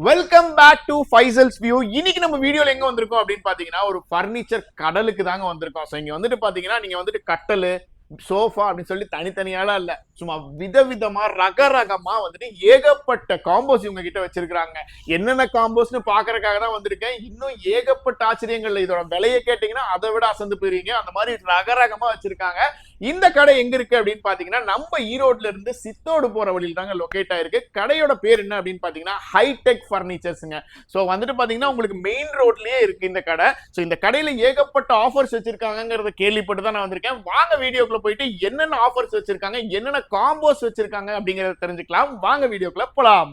Welcome back to Faisal's view. இன்னைக்கு நம்ம வீடியோல எங்க வந்திருக்கோம் அப்படின்னு பாத்தீங்கன்னா ஒரு பர்னிச்சர் கடலுக்கு தாங்க வந்திருக்கோம். சோ இங்க வந்துட்டு பாத்தீங்கன்னா நீங்க வந்துட்டு கட்டலு சோஃபா அப்படின்னு சொல்லி தனித்தனியாலாம் இல்ல, சும்மா விதவிதமா ரகரகமா வந்துட்டு ஏகப்பட்ட காம்போஸ் இவங்க கிட்ட வச்சிருக்காங்க. என்னென்ன காம்போஸ்னு பாக்குறதுக்காக தான் வந்திருக்கேன். இன்னும் ஏகப்பட்ட ஆச்சரியங்கள். இதோட விலையை கேட்டீங்கன்னா அதை விட அசந்து போயிருவீங்க. அந்த மாதிரி ரகரகமா வச்சிருக்காங்க. இந்த கடை எங்க இருக்கு அப்படின்னு பாத்தீங்கன்னா நம்ம ஈரோட்ல இருந்து சித்தோடு போற வழியில் தாங்க லொகேட் ஆயிருக்கு. கடையோட பேர் என்ன அப்படின்னு பாத்தீங்கன்னா ஹைடெக் பர்னிச்சர்ஸ்ங்க. சோ வந்துட்டு பாத்தீங்கன்னா உங்களுக்கு மெயின் ரோட்லயே இருக்கு இந்த கடை. சோ இந்த கடையில ஏகப்பட்ட ஆஃபர்ஸ் வச்சிருக்காங்கிறத கேள்விப்பட்டு தான் நான் வந்திருக்கேன். வாங்க வீடியோக்குள்ள போயிட்டு என்னென்ன ஆஃபர்ஸ் வச்சிருக்காங்க, என்னென்ன காம்போஸ் வச்சிருக்காங்க அப்படிங்கறத தெரிஞ்சுக்கலாம். வாங்க வீடியோக்குள்ள போலாம்.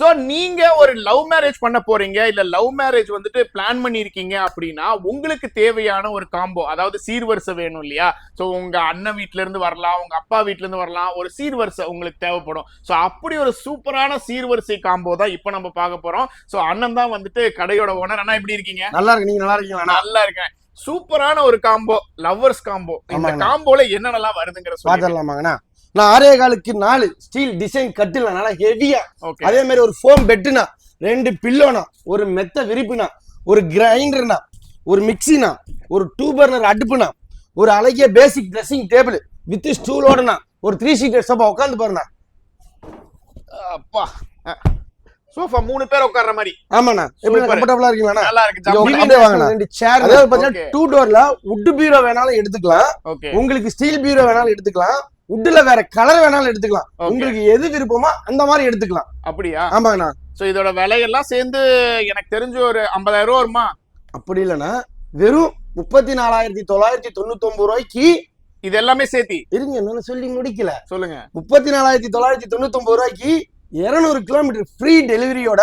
சோ நீங்க ஒரு லவ் மேரேஜ் பண்ண போறீங்க, இல்ல லவ் மேரேஜ் வந்துட்டு பிளான் பண்ணிருக்கீங்க அப்படின்னா உங்களுக்கு தேவையான ஒரு காம்போ, அதாவது சீர்வரிசை வேணும் இல்லையா? சோ உங்க அண்ணன் வீட்ல இருந்து வரலாம், உங்க அப்பா வீட்ல இருந்து வரலாம், ஒரு சீர்வரிசை உங்களுக்கு தேவைப்படும். சோ அப்படி ஒரு சூப்பரான சீர்வரிசை காம்போ தான் இப்ப நம்ம பார்க்க போறோம். சோ அண்ணன் தான் வந்துட்டு கடையோட ஓனர். அண்ணா எப்படி இருக்கீங்க? நல்லா இருக்கு. நீங்க நல்லா இருக்கீங்களா? நல்லா இருக்கேன். சூப்பரான ஒரு காம்போ, லவ்வர்ஸ் காம்போ. இந்த காம்போல என்னென்னலாம் வருதுங்கற பாத்துடலாமாங்கண்ணா. நான் 6.4 ஸ்டீல் டிசைன் கட்டில் நல்லா ஹெவியா, அதே மாதிரி ஒரு ஃபோம் பெட்டுனா, 2 பில்லோனா, ஒரு மெத்த விரிப்புனா, ஒரு கிரைண்டர்னா, ஒரு மிக்சினா, ஒரு 2 பர்னர் அடுப்புனா, ஒரு அழகிய பேசிக் ட்ரெஸ்ஸிங் டேபிள் வித் ஸ்டூலோடனா, ஒரு 3 சீட்டர் சோஃபா உட்காந்து பாருண்ணா. அப்பா சோஃபா 3 பேர் உட்கார்ற மாதிரி. ஆமாண்ணா. எப்படி கம்ஃபர்ட்டபிளா இருக்கீங்களா? நல்லா இருக்கு. வாங்கண்ணா. 2 சேர், அதாவது பாத்தீங்கன்னா 2 டோர்ல வுட் பீரோ வேணாலும் எடுத்துக்கலாம், உங்களுக்கு ஸ்டீல் பீரோ வேணாலும் எடுத்துக்கலாம், வுட்ல வேற கலர் வேணாலும் எடுத்துக்கலாம், உங்களுக்கு எது விருப்பமோ அந்த மாதிரி எடுத்துக்கலாம். அப்படியா? ஆமாங்கண்ணா. சோ இதோட விலையெல்லாம் சேர்ந்து எனக்கு தெரிஞ்சு ஒரு 50,000 ரூபாய் வருமா? அப்படி இல்லைன்னா வெறும் 34,999 ரூபாய்க்கு இது எல்லாமே சேர்த்தி. இருங்க, என்ன சொல்லி முடிக்கல, சொல்லுங்க. 34,999 ரூபாய்க்கு 200 கிலோமீட்டர் ஃப்ரீ டெலிவரியோட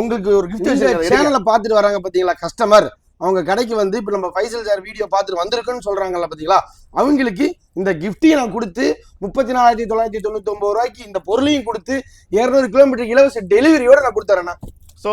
உங்களுக்கு ஒரு கிஃப்ட். சேனலை பார்த்துட்டு வராங்க பாத்தீங்களா கஸ்டமர், அவங்க கடைக்கு வந்து இப்ப நம்ம ஃபைசல் சார் வீடியோ பார்த்துட்டு வந்திருக்குன்னு சொல்றாங்கல்ல பாத்தீங்களா, அவங்களுக்கு இந்த கிஃப்டையும் நான் கொடுத்து 34,999 ரூபாய்க்கு இந்த பொருளையும் கொடுத்து 200 கிலோமீட்டர் இலவச டெலிவரியோட நான் கொடுத்துறேன்னா. சோ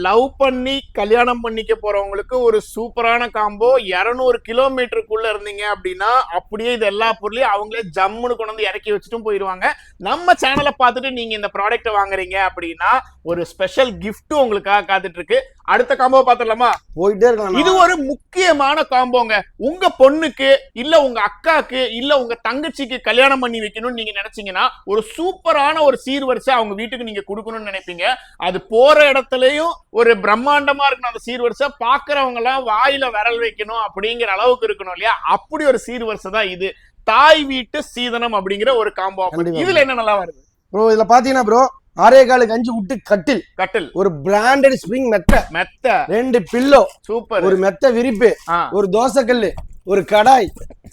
லவ் பண்ணி கல்யாணம் பண்ணிக்க போறவங்களுக்கு ஒரு சூப்பரான காம்போ. 200 கிலோமீட்டருக்குள்ள இருந்தீங்க அப்படின்னா அப்படியே இது எல்லா பொருளையும் அவங்களே ஜம்முன்னு கொண்டு வந்து இறக்கி வச்சுட்டும் போயிடுவாங்க. நம்ம சேனலை பார்த்துட்டு நீங்க இந்த ப்ராடக்ட் வாங்குறீங்க அப்படின்னா ஒரு ஸ்பெஷல் கிஃப்ட் உங்களுக்காக காத்துட்டு இருக்கு. அடுத்த காம்போ பாத்துடலாமா? போயிட்டே இருக்கலாம். இது ஒரு முக்கியமான காம்போங்க. உங்க பொண்ணுக்கு இல்ல உங்க அக்காக்கு இல்ல உங்க தங்கச்சிக்கு கல்யாணம் பண்ணி வைக்கணும்னு நீங்க நினைச்சீங்கன்னா ஒரு சூப்பரான ஒரு சீர்வரிசை அவங்க வீட்டுக்கு நீங்க கொடுக்கணும்னு நினைப்பீங்க. அது போற இடத்துலயும் ஒரு பிரம்மாண்டமா இருக்கணும். அந்த சீர்வரிசை பாக்குறவங்க எல்லாம் வாயில விரல் வைக்கணும் அப்படிங்கிற அளவுக்கு இருக்கணும் இல்லையா? அப்படி ஒரு சீர்வரிசை தான் இது. தாய் வீட்டு சீதனம் அப்படிங்கிற ஒரு காம்போ. இதுல என்ன நல்லா வருது ப்ரோ? இதுல பாத்தீங்கன்னா ப்ரோ 6.5 வுட் கட்டில், ஒரு பிராண்டட் ஸ்ப்ரிங் மெத்த, 2 பில்லோ, சூப்பர், ஒரு மெத்த விரிப்பு, ஒரு தோசைக்கல்லு, ஒரு கடாய்,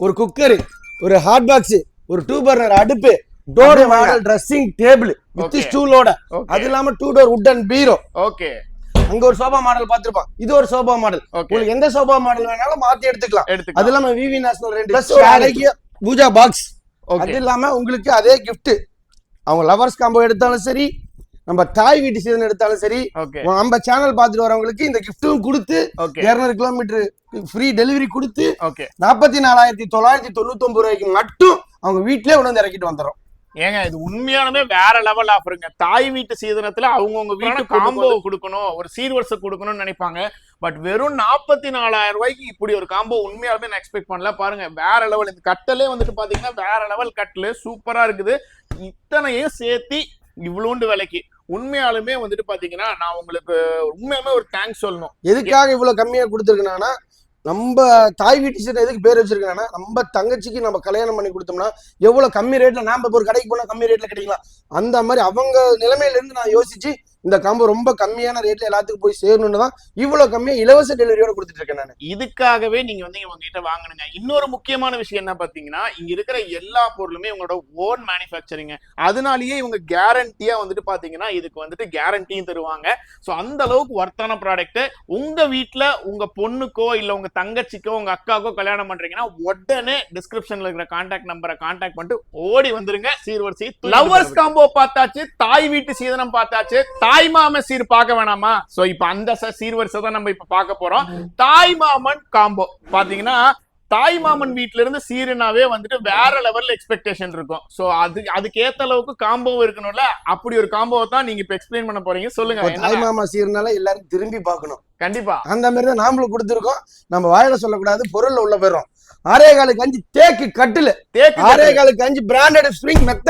ஒரு குக்கர், ஒரு ஹாட் பாக்ஸ், ஒரு 2 பர்னர் அடுப்பு, door model dressing table with ஸ்டூலோட, அது இல்லாம 2 டோர் வுட்டன் பீரோ. ஓகே. அங்க ஒரு சோபா மாடல் பாத்துருப்பான், இது ஒரு சோபா மாடல். உங்களுக்கு எந்த சோபா மாடல் வேணாலும் மாத்தி எடுத்துக்கலாம். அது இல்லாம விவி நேஷனல் 2 அழகிய பூஜா பாக்ஸ். அது இல்லாம உங்களுக்கு அதே கிஃப்ட், அவங்க லவர்ஸ் காம்போ எடுத்தாலும் சரி, நம்ம தாய் வீட்டு சீசன் எடுத்தாலும் சரி, நம்ம சேனல் பார்த்துட்டு வரவங்களுக்கு இந்த கிஃப்டும் கொடுத்து 200 கிலோமீட்டர் ஃப்ரீ டெலிவரி கொடுத்து 44,999 ரூபாய்க்கு மட்டும் அவங்க வீட்லயே கொண்டு வந்து இறக்கிட்டு வந்துடும். ஏங்க இது உண்மையாலுமே வேற லெவல் ஆஃபருங்க. தாய் வீட்டு சீதனத்துல அவங்கவுங்க வீட்டு காம்போ கொடுக்கணும், ஒரு சீர்வரிசை கொடுக்கணும்னு நினைப்பாங்க. பட் வெறும் 44,000 ரூபாய்க்கு இப்படி ஒரு காம்போ உண்மையாலுமே நான் எக்ஸ்பெக்ட் பண்ணல. பாருங்க வேற லெவல். இந்த கட்டலே வந்துட்டு பாத்தீங்கன்னா வேற லெவல் கட்டலு, சூப்பரா இருக்குது. இத்தனையும் சேர்த்தி இவ்வளோண்டு விலைக்கு உண்மையாலுமே வந்துட்டு பாத்தீங்கன்னா நான் உங்களுக்கு உண்மையாலுமே ஒரு தேங்க்ஸ் சொல்லணும். எதுக்காக இவ்வளவு கம்மியா கொடுத்துருக்கேன்னா, நம்ம தாய் வீட்டு சீட்டை எதுக்கு பேர் வச்சிருக்காங்கன்னா, நம்ம தங்கச்சிக்கு நம்ம கல்யாணம் பண்ணி கொடுத்தோம்னா எவ்வளவு கம்மி ரேட்ல, நாம ஒரு கடைக்கு போனா கம்மி ரேட்ல கிடைக்கலாம். அந்த மாதிரி அவங்க நிலைமையில இருந்து நான் யோசிச்சு இந்த காம்போ ரொம்ப கம்மியான ரேட்ல எல்லாத்துக்கும் போய் சேரணும்னு தான் இவ்வளவு கம்மியா இலவச டெலிவரியோட கொடுத்துட்டு இருக்கேன் நான். இதுக்காகவே நீங்க வந்து உங்ககிட்ட வாங்கணுங்க. இன்னொரு முக்கியமான விஷயம் என்ன பாத்தீங்கன்னா, இங்க இருக்கிற எல்லா பொருளுமே உங்களோட ஓன் மேனுஃபேக்சரிங். அதனாலேயே இவங்க கேரண்டியா வந்துட்டு பாத்தீங்கன்னா இதுக்கு வந்துட்டு கேரண்டியும் தருவாங்க. சோ அந்த அளவுக்கு ஒர்த்தான ப்ராடக்ட். உங்க வீட்டுல உங்க பொண்ணுக்கோ இல்ல உங்க தங்கச்சிக்கோ உங்க அக்காக்கோ கல்யாணம் பண்றீங்கன்னா உடனே டிஸ்கிரிப்ஷன்ல இருக்கிற கான்டாக்ட் நம்பரை கான்டாக்ட் பண்ணிட்டு ஓடி வந்துருங்க. சீர்வரிசை லவ்வர்ஸ் காம்போ பார்த்தாச்சு, தாய் வீட்டு சீதனம் பார்த்தாச்சு, தாய் மாமன் சீர் பார்க்க வேணாமா? சோ இப்ப அந்த சீர்வரிசை தான் நம்ம இப்ப பார்க்க போறோம். தாய் மாமன் காம்போ பாத்தீங்கன்னா தாய் மாமன் வீட்ல இருந்து சீருனாவே வந்துட்டு வேற லெவல்ல எக்ஸ்பெக்டேஷன் இருக்கும். சோ அதுக்கு ஏத்த அளவுக்கு காம்போவும் இருக்கணும்ல. அப்படி ஒரு காம்போவை தான் நீங்க இப்ப எக்ஸ்பிளைன் பண்ண போறீங்க. சொல்லுங்க. தாய் மாமா சீருனால எல்லாரும் திரும்பி பார்க்கணும். கண்டிப்பா அந்த மாதிரி தான் நாமளும் கொடுத்துருக்கோம். நம்ம வாயில சொல்லக்கூடாது, பொருள்ல உள்ள போயிடும். 6.25 தேக்கு கட்டில், 6.25 பிராண்டட் ஸ்ப்ரிங் மெத்த,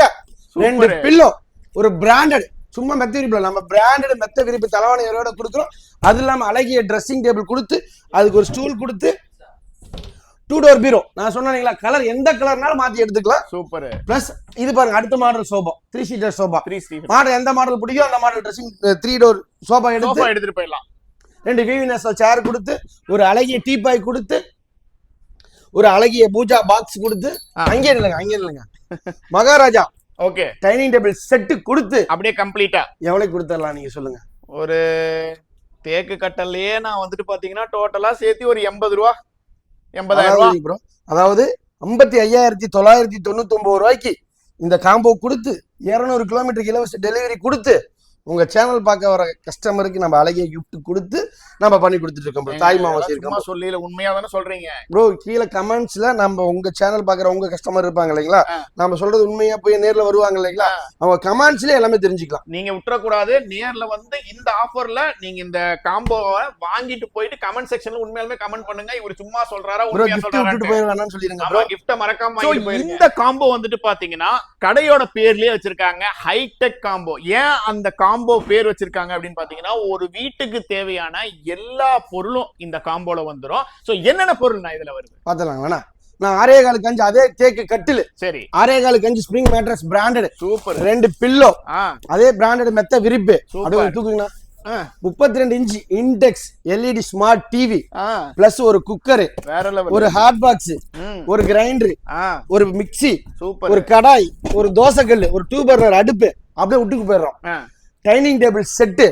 2 பில்லோ, ஒரு பிராண்டட் சும்மா மெத்த விரிப்பு, நம்ம பிராண்டட் மெத்த விரிப்பு தலைவாணியோட கொடுக்குறோம். அது இல்லாம அழகிய ட்ரெஸ்ஸிங் டேபிள் கொடுத்து அதுக்கு ஒரு ஸ்டூல் கொடுத்து 2 டோர் பீரோ. நான் சொன்னீங்களா, கலர் எந்த கலர்னாலும் மாத்தி எடுத்துக்கலாம். சூப்பர். பிளஸ் இது பாருங்க, அடுத்த model sofa, 3 seater sofa. Model எந்த மாடல் பிடிக்கும் அந்த மாடல் ட்ரெஸ்ஸிங் 3 டோர் சோபா எடுத்துட்டு போயிடலாம். 2 விவிஎன்எஸ்எல் சேர் கொடுத்து, ஒரு அழகிய டீபாய் கொடுத்து, ஒரு அழகிய பூஜா பாக்ஸ் கொடுத்து, அங்கே இல்லைங்க Maharaja okay dining table set கொடுத்து அப்படியே கம்ப்ளீட்டா எவ்வளவு கொடுத்துடலாம் நீங்க சொல்லுங்க. ஒரு தேக்கு கட்டல்லையே நான் வந்துட்டு பாத்தீங்கன்னா டோட்டலா சேர்த்து ஒரு 80 ரூபா 80,000 ரூபாய். அதாவது 55,999 ரூபாய்க்கு இந்த காம்போ கொடுத்து 200 கிலோமீட்டருக்கு இலவச டெலிவரி கொடுத்து உங்க சேனல் பார்க்க வர கஸ்டமருக்கு நம்ம அழகிய கிஃப்ட் கொடுத்து நம்ம பண்ணி கொடுத்துட்டு இருக்கோம். தாய் மாமா சீர்காம சொல்லல, உண்மையா தானே சொல்றீங்க ப்ரோ. கீழே கமெண்ட்ஸ்ல நம்ம உங்க சேனல் பாக்குற உங்க கஸ்டமர் இருப்பாங்க இல்லைங்களா, நம்ம சொல்றது உண்மையா போய் நேர்ல வருவாங்க இல்லைங்களா, அவங்க கமெண்ட்ஸ்ல எல்லாமே தெரிஞ்சுக்கலாம். நீங்க விட்டுறக்கூடாது. நேர்ல வந்து இந்த ஆஃபர்ல நீங்க இந்த காம்போவை வாங்கிட்டு போயிட்டு கமெண்ட் செக்ஷன்ல உண்மையாலுமே கமெண்ட் பண்ணுங்க. இவர் சும்மா சொல்றாரா உண்மையா சொல்றாரான்னு போயிடலாம்னு சொல்லிருங்க ப்ரோ. கிஃப்ட மறக்காம வாங்கிட்டு போயிருங்க. இந்த காம்போ வந்துட்டு பாத்தீங்கன்னா கடையோட பேர்லயே வச்சிருக்காங்க ஹைடெக் காம்போ. ஏன் அந்த காம்போ பேர் வச்சிருக்காங்க அப்படின்னு பாத்தீங்கன்னா, ஒரு வீட்டுக்கு தேவையான எல்லா பொருளும் இந்த காம்போல வந்துரும். சோ என்னென்ன பொருள் நான் இதுல வருது பாத்தலாம் வேணா. நான் 6.25 அதே தேக்கு கட்டில், சரி 6.25 spring mattress branded super, 2 pillow அதே பிராண்டட் மெத்த விரிப்பு அப்படியே தூக்குங்கண்ணா. 32 inch index LED smart TV plus ஒரு குக்கர், ஒரு ஹாட் பாக்ஸ், ஒரு கிரைண்டர், ஒரு மிக்ஸி, ஒரு கடாய், ஒரு தோசைக்கல், ஒரு 2 பர்னர் அடுப்பு அப்படியே விட்டுக்கு போயிடுறோம். டைனிங் டேபிள் செட்டு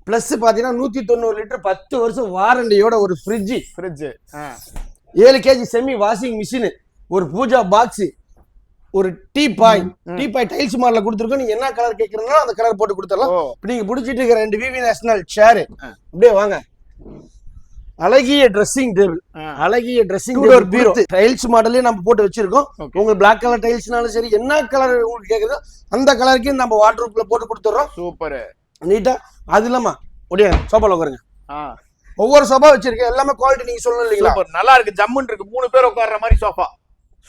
பிளஸ் பாத்தீங்கன்னா 190 லிட்டர் 10 வருஷம் வாரண்டியோட ஒரு fridge 7 KG semi washing machine, ஒரு பூஜா பாக்ஸ், ஒரு டீபாய் டைல்ஸ் மாடல கொடுத்துருக்கோம். நீங்க என்ன கலர் கேட்கறீங்களோ அந்த கலர் போட்டு கொடுத்துடலாம். நீங்க பிடிச்சிட்டு இருக்கிற 2 விவி நேஷனல் சேர் அப்படியே வாங்க. அழகிய ட்ரெஸ்ஸிங் டேபிள், அழகிய ட்ரெஸ்ஸிங் டேபிள் பீரோ டைல்ஸ் மாடலே நம்ம போட்டு வச்சிருக்கோம். உங்களுக்கு பிளாக் கலர் டைல்ஸ்னாலும் சரி, என்ன கலர் உங்களுக்கு கேக்குதோ அந்த கலருக்கு நம்ம வார்ட்ரோப்ல போட்டு கொடுத்துறோம். சூப்பர் நீட்டா. அது இல்லாம ஒடியா சோபால உட்காருங்க. ஒவ்வொரு சோபா வச்சிருக்கேன், எல்லாமே குவாலிட்டி நீங்க சொல்லணும் இல்லைங்களா. நல்லா இருக்கு, ஜம்முன்னு இருக்கு. 3 பேர் உட்கார்ற மாதிரி சோஃபா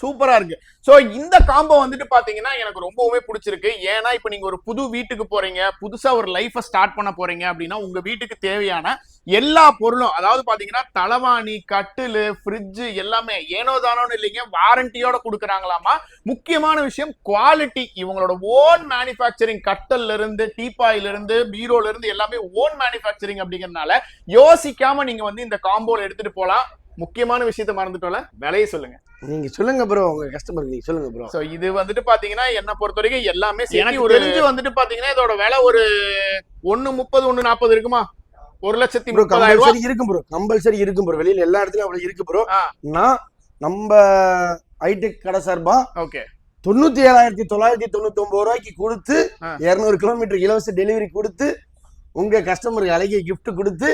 சூப்பரா இருக்கு. சோ இந்த காம்போ வந்துட்டு பாத்தீங்கன்னா எனக்கு ரொம்பவே பிடிச்சிருக்கு. ஏன்னா இப்ப நீங்க ஒரு புது வீட்டுக்கு போறீங்க, புதுசா ஒரு லைஃப ஸ்டார்ட் பண்ண போறீங்க அப்படின்னா உங்க வீட்டுக்கு தேவையான எல்லா பொருளும், அதாவது பாத்தீங்கன்னா தலவாணி, கட்டிலு, ஃப்ரிட்ஜ் எல்லாமே ஏனோ தானோன்னு இல்லைங்க, வாரண்டியோட கொடுக்குறாங்களாமா. முக்கியமான விஷயம் குவாலிட்டி. இவங்களோட ஓன் மேனுஃபேக்சரிங், கட்டல்ல இருந்து டீபாயில இருந்து பீரோல இருந்து எல்லாமே ஓன் மேனுஃபேக்சரிங் அப்படிங்கறதுனால யோசிக்காம நீங்க வந்து இந்த காம்போல எடுத்துட்டு போலாம். முக்கியமான விஷயத்தை மறந்துட்டோம்ல, விலையை சொல்லுங்க. நீங்க சொல்லுங்க ப்ரோ, உங்க கஸ்டமருக்கு நீங்க சொல்லுங்க ப்ரோ. சோ இது வந்துட்டு பாத்தீங்கன்னா என்ன பொறுத்த வரைக்கும் எல்லாமே எனக்கு ஒரு தெரிஞ்சு வந்துட்டு பாத்தீங்கன்னா இதோட விலை ஒரு 130 140 இருக்குமா, 1,30,000 ரூபாய் இருக்கும் ப்ரோ. கம்பல்சரி இருக்கும் ப்ரோ, வெளியில எல்லா இடத்துலயும் அவ்வளவு இருக்கு ப்ரோ. நான் நம்ம ஹைடெக் கடை சார்பா ஓகே 97,999 ரூபாய்க்கு கொடுத்து 200 கிலோமீட்டர் இலவச டெலிவரி கொடுத்து உங்க கஸ்டமருக்கு அழகிய கிஃப்ட் கொடுத்து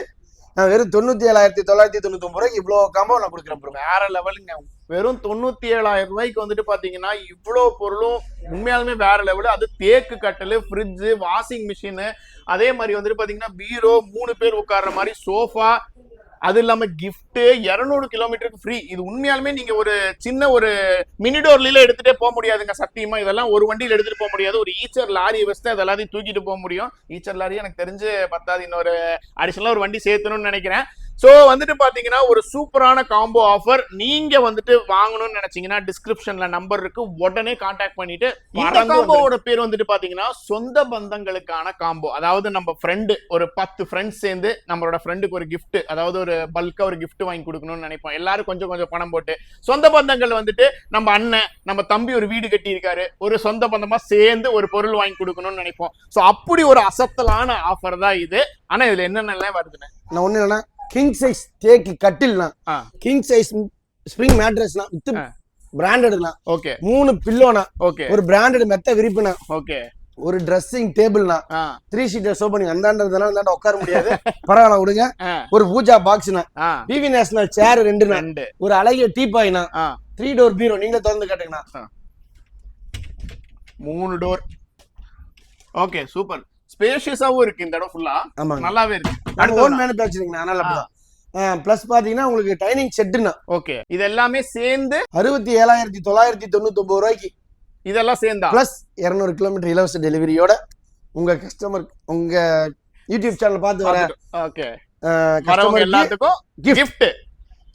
நான் வெறும் 97,999 ரூபாய்க்கு இவ்வளவு காம்போ நான் கொடுக்குறேன் ப்ரோ. வேற லெவலுங்க. வெறும் 97,000 ரூபாய்க்கு வந்துட்டு பாத்தீங்கன்னா இவ்வளவு பொருளும் உண்மையாலுமே வேற லெவலு. அது தேக்கு கட்டலு, ஃப்ரிட்ஜ், வாஷிங் மிஷின், அதே மாதிரி வந்துட்டு பாத்தீங்கன்னா பீரோ, 3 பேர் உட்கார்ற மாதிரி சோஃபா, அது இல்லாம கிஃப்ட் 200 கிலோமீட்டருக்கு ஃப்ரீ. இது உண்மையாலுமே நீங்க ஒரு சின்ன ஒரு மினி டோர்ல எடுத்துட்டே போக முடியாதுங்க. சத்தியமா இதெல்லாம் ஒரு வண்டியில எடுத்துட்டு போக முடியாது. ஒரு ஈச்சர் லாரி வச்சு அதெல்லாத்தையும் தூக்கிட்டு போக முடியும். ஈச்சர் லாரி எனக்கு தெரிஞ்சு பத்தாது, இன்னொரு அடிஷனலா ஒரு வண்டி சேர்த்தணும்னு நினைக்கிறேன். சோ வந்துட்டு பாத்தீங்கன்னா ஒரு சூப்பரான காம்போ ஆஃபர். நீங்க வந்துட்டு வாங்கணும்னு நினைச்சீங்கன்னா டிஸ்கிரிப்ஷன்ல நம்பர் இருக்கு, உடனே கான்டாக்ட் பண்ணிட்டு. இந்த காம்போவோட பேர் வந்துட்டு பாத்தீங்கன்னா சொந்த பந்தங்களுக்கான காம்போ. அதாவது நம்ம ஃப்ரெண்டு ஒரு 10 ஃப்ரெண்ட்ஸ் சேர்ந்து நம்மளோட ஃப்ரெண்டுக்கு ஒரு கிஃப்ட், அதாவது ஒரு பல்கா ஒரு கிஃப்ட் வாங்கி கொடுக்கணும்னு நினைப்போம். எல்லாரும் கொஞ்சம் கொஞ்சம் பணம் போட்டு. சொந்த பந்தங்கள் வந்துட்டு நம்ம அண்ணன், நம்ம தம்பி ஒரு வீடு கட்டி இருக்காரு, ஒரு சொந்த பந்தமா சேர்ந்து ஒரு பொருள் வாங்கி கொடுக்கணும்னு நினைப்போம். சோ அப்படி ஒரு அசத்தலான ஆஃபர் தான் இது. ஆனா இதுல என்னென்னலாம் வருதுன்னு நான் ஒண்ணு இல்லைன்னா கிங் சைஸ் தேக்கு கட்டில்னா, கிங் சைஸ் ஸ்ப்ரிங் மேட்ரஸ்னா வித் பிராண்டட்னா ஓகே, 3 பில்லோனா ஓகே, ஒரு பிராண்டட் மெத்த விரிப்புனா ஓகே, ஒரு ட்ரெஸ்ஸிங் டேபிள்னா 3 சீட்டர் சோபா நீங்க அந்தாண்டா உட்கார முடியாது, பரவாயில்ல விடுங்க. ஒரு பூஜா பாக்ஸ்னா, விவி நேஷனல் சேர் 2, ஒரு அழகிய டீபாய்னா, 3 டோர் பீரோ நீங்களே திறந்து காட்டுங்கண்ணா, 3 டோர். ஓகே சூப்பர், ஸ்பேஷியஸாவும் இருக்கு இந்த இடம் ஃபுல்லா. நல்லாவே இருக்கு. நம்ம ஓன் மேனுஃபேக்சரிங் அதனால அப்படிதான். பிளஸ் பாத்தீங்கன்னா உங்களுக்கு டைனிங் செட்டுனா, ஓகே இது எல்லாமே சேர்ந்து 67,999 ரூபாய்க்கு. இதெல்லாம் சேர்ந்தா பிளஸ் 200 கிலோமீட்டர் இலவச டெலிவரியோட உங்க கஸ்டமர் உங்க யூடியூப் சேனல் பார்த்து வர ஓகே கஸ்டமர் எல்லாத்துக்கும் கிஃப்ட்.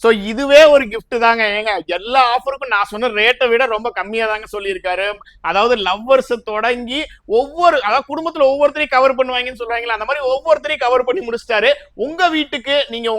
சோ இதுவே ஒரு கிஃப்ட் தாங்க. ஏங்க எல்லா ஆஃபருக்கும் நான் சொன்ன ரேட்டை விட ரொம்ப கம்மியா தாங்க சொல்லியிருக்காரு. அதாவது லவ்வர்ஸ் தொடங்கி அதாவது குடும்பத்துல ஒவ்வொருத்தரையும் கவர் பண்ணுவாங்கன்னு சொல்றாங்களா, அந்த மாதிரி ஒவ்வொருத்தரையும் கவர் பண்ணி முடிச்சிட்டாரு. உங்க வீட்டுக்கு நீங்க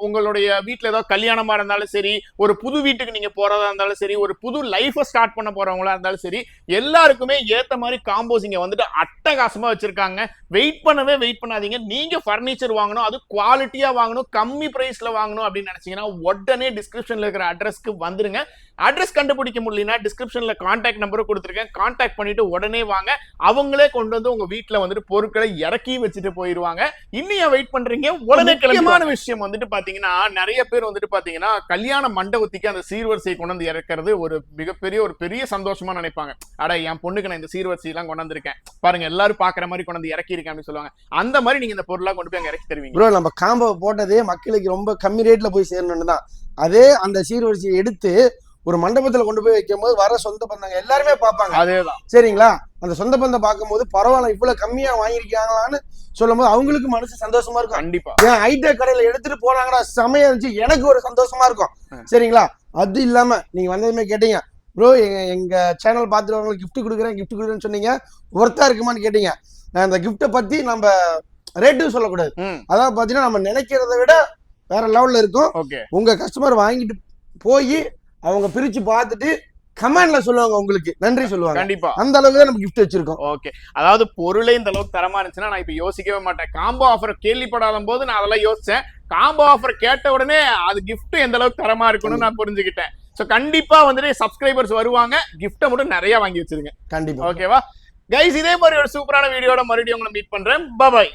உங்களுடைய வீட்டுல ஏதாவது கல்யாணமா இருந்தாலும் சரி, ஒரு புது வீட்டுக்கு நீங்க போறதா இருந்தாலும் சரி, ஒரு புது லைஃபை ஸ்டார்ட் பண்ண போறவங்களா இருந்தாலும் சரி, எல்லாருக்குமே ஏத்த மாதிரி காம்போஸ் இங்க வந்துட்டு அட்டகாசமா வச்சிருக்காங்க. வெயிட் பண்ணாதீங்க. நீங்க பர்னிச்சர் வாங்கணும், அது குவாலிட்டியா வாங்கணும், கம்மி பிரைஸ்ல வாங்கணும் அப்படின்னு நினைச்சீங்கன்னா உடனே டிஸ்கிரிப்ஷன்ல இருக்கிற அட்ரஸ்க்கு வந்துருங்க. அட்ரஸ் கண்டுபிடிக்க முடியலனா டிஸ்கிரிப்ஷன்ல கான்டாக்ட் நம்பரை கொடுத்துருக்கேன், கான்டாக்ட் பண்ணிட்டு உடனே வாங்க. அவங்களே கொண்டு வந்து உங்க வீட்டுல வந்துட்டு பொருட்களை இறக்கி வச்சுட்டு போயிருவாங்க. இன்னும் வெயிட் பண்றீங்க, உடனே முக்கியமான விஷயம் வந்துட்டு பாத்தீங்கன்னா, நிறைய பேர் வந்துட்டு பாத்தீங்கன்னா கல்யாண மண்டபத்துக்கு அந்த சீர்வரிசையை கொண்டு வந்து இறக்கிறது ஒரு மிகப்பெரிய ஒரு பெரிய சந்தோஷமா நினைப்பாங்க. அட என் பொண்ணுக்கு நான் இந்த சீர்வரிசை எல்லாம் கொண்டு வந்திருக்கேன் பாருங்க, எல்லாரும் பாக்குற மாதிரி கொண்டு வந்து இறக்கி இருக்கேன் அப்படின்னு சொல்லுவாங்க. அந்த மாதிரி நீங்க இந்த பொருளா கொண்டு போய் அங்க இறக்கி தருவீங்க. ப்ரோ நம்ம காம்போ போட்டதே மக்களுக்கு ரொம்ப கம்மி ரேட்ல போய் சேரணும்னு தான். அதே அந்த சீர்வரிசையை எடுத்து ஒரு மண்டபத்துல கொண்டு போய் வைக்கும் போது வர சொந்த பந்தங்க எல்லாருமே பார்ப்பாங்க. அதேதான் சரிங்களா, அந்த சொந்த பந்தம் பார்க்கும் போது பரவாயில்ல இவ்வளவு கம்மியா வாங்கிருக்காங்களான்னு சொல்லும் போது அவங்களுக்கு மனசு சந்தோஷமா இருக்கும். கண்டிப்பா ஏன் ஐடியா கடையில எடுத்துட்டு போனாங்கடா செமையா இருந்துச்சு, எனக்கு ஒரு சந்தோஷமா இருக்கும். சரிங்களா, அது இல்லாம நீங்க வந்ததுமே கேட்டீங்க ப்ரோ எங்க சேனல் பார்த்துட்டு அவங்களுக்கு கிஃப்ட் கொடுக்குறேன்னு சொன்னீங்க, ஒர்த்தா இருக்குமான்னு கேட்டீங்க. அந்த கிஃப்ட்டை பத்தி நம்ம ரேட்டும் சொல்லக்கூடாது. அதாவது பாத்தீங்கன்னா நம்ம நினைக்கிறத விட வேற லெவல்ல இருக்கும். உங்க கஸ்டமர் வாங்கிட்டு போய் அவங்க பிரிச்சு பார்த்துட்டு கமெண்ட்ல சொல்லுவாங்க, உங்களுக்கு நன்றி சொல்லுவாங்க. கண்டிப்பா அந்த அளவுக்கு தான் நம்ம கிஃப்ட் வச்சிருக்கோம். ஓகே, அதாவது பொருளே இந்த அளவுக்கு தரமா இருந்துச்சுன்னா நான் இப்ப யோசிக்கவே மாட்டேன். காம்போ ஆஃபர் கேள்விப்படாத போது நான் அதெல்லாம் யோசிச்சேன். காம்போ ஆஃபர் கேட்ட உடனே அது கிஃப்ட் எந்த அளவுக்கு தரமா இருக்கும்னு நான் புரிஞ்சுக்கிட்டேன். சோ கண்டிப்பா வந்துட்டு சப்ஸ்கிரைபர்ஸ் வருவாங்க, கிஃப்ட்டை மட்டும் நிறைய வாங்கி வச்சிருங்க. கண்டிப்பா. ஓகேவா கைஸ், இதே மாதிரி ஒரு சூப்பரான வீடியோட மறுபடியும் உங்களை மீட் பண்றேன். பை.